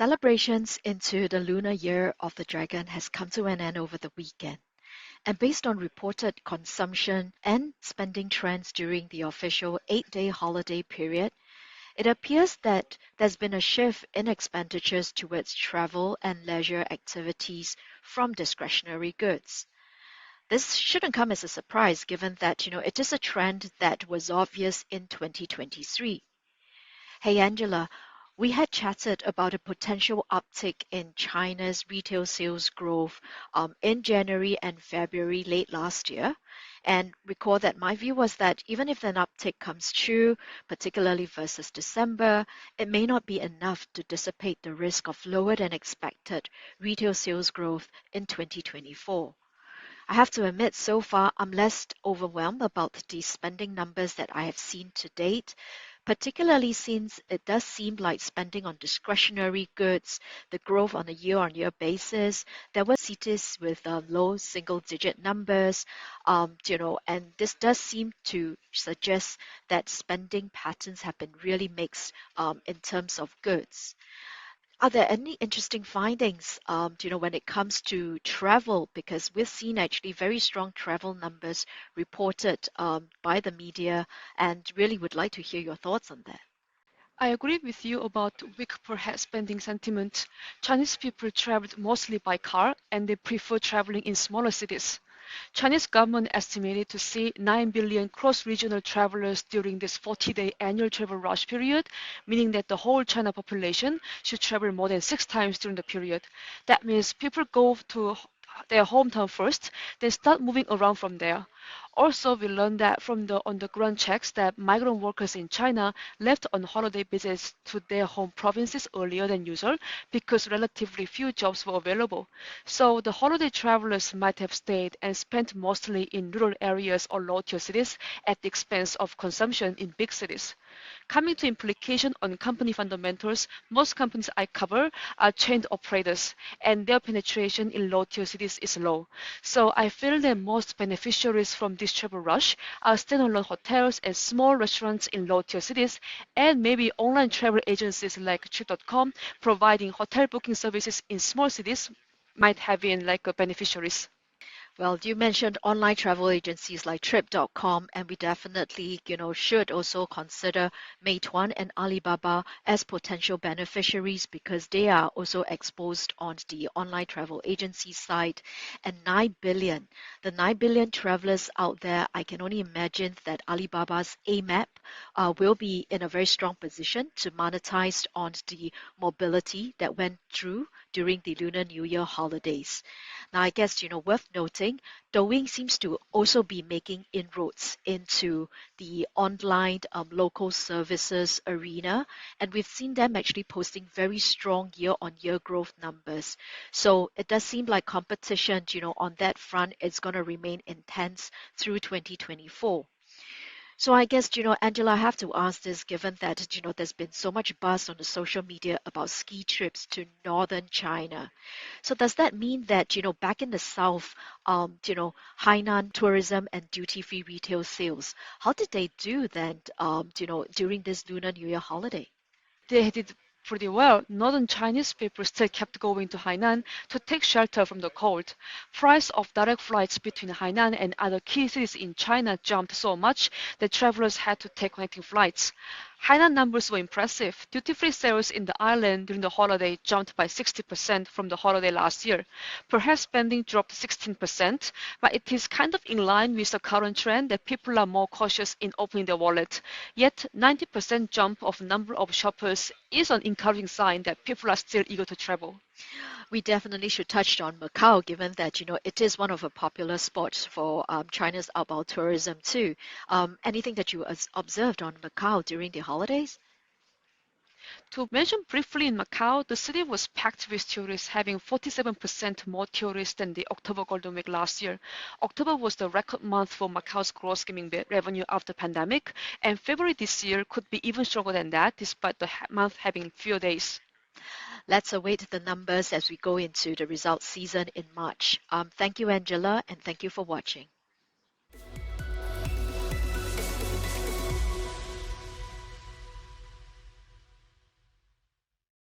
Celebrations into the Lunar Year of the Dragon has come to an end over the weekend. And based on reported consumption and spending trends during the official 8-day holiday period, it appears that there's been a shift in expenditures towards travel and leisure activities from discretionary goods. This shouldn't come as a surprise given that, it is a trend that was obvious in 2023. Hey Angela, we had chatted about a potential uptick in China's retail sales growth in January and February late last year. And recall that my view was that even if an uptick comes true, particularly versus December, it may not be enough to dissipate the risk of lower than expected retail sales growth in 2024. I have to admit, so far, I'm less overwhelmed about the spending numbers that I have seen to date, particularly since it does seem like spending on discretionary goods, the growth on a year-on-year basis. There were cities with low single-digit numbers, and this does seem to suggest that spending patterns have been really mixed in terms of goods. Are there any interesting findings, when it comes to travel? Because we've seen actually very strong travel numbers reported by the media, and really would like to hear your thoughts on that. I agree with you about weak per head spending sentiment. Chinese people traveled mostly by car and they prefer traveling in smaller cities. Chinese government estimated to see 9 billion cross-regional travelers during this 40-day annual travel rush period, meaning that the whole China population should travel more than 6 times during the period. That means people go to their hometown first, then start moving around from there. Also, we learned that from the on-the-ground checks that migrant workers in China left on holiday visits to their home provinces earlier than usual because relatively few jobs were available. So the holiday travelers might have stayed and spent mostly in rural areas or low-tier cities at the expense of consumption in big cities. Coming to implication on company fundamentals, most companies I cover are chain operators, and their penetration in low-tier cities is low. So I feel that most beneficiaries from this travel rush are standalone hotels and small restaurants in low-tier cities, and maybe online travel agencies like Trip.com providing hotel booking services in small cities might have been like beneficiaries. Well, you mentioned online travel agencies like Trip.com, and we definitely, should also consider Meituan and Alibaba as potential beneficiaries because they are also exposed on the online travel agency side. And 9 billion, the 9 billion travelers out there, I can only imagine that Alibaba's AMAP will be in a very strong position to monetize on the mobility that went through during the Lunar New Year holidays. Now, I guess, worth noting, Douyin seems to also be making inroads into the online local services arena, and we've seen them actually posting very strong year-on-year growth numbers. So it does seem like competition, on that front is going to remain intense through 2024. So I guess, Angela, I have to ask this given that, there's been so much buzz on the social media about ski trips to northern China. So does that mean that, back in the south, Hainan tourism and duty-free retail sales, how did they do then, during this Lunar New Year holiday? They did pretty well. Northern Chinese people still kept going to Hainan to take shelter from the cold. Price of direct flights between Hainan and other key cities in China jumped so much that travelers had to take connecting flights. Hainan numbers were impressive. Duty-free sales in the island during the holiday jumped by 60% from the holiday last year. Perhaps spending dropped 16%, but it is kind of in line with the current trend that people are more cautious in opening their wallet. Yet, 90% jump of number of shoppers is an encouraging sign that people are still eager to travel. We definitely should touch on Macau, given that it is one of the popular spots for China's outbound tourism too. Anything that you observed on Macau during the holidays? To mention briefly, in Macau, the city was packed with tourists, having 47% more tourists than the October Golden Week last year. October was the record month for Macau's gross gaming revenue after pandemic, and February this year could be even stronger than that, despite the month having fewer days. Let's await the numbers as we go into the results season in March. Thank you, Angela, and thank you for watching.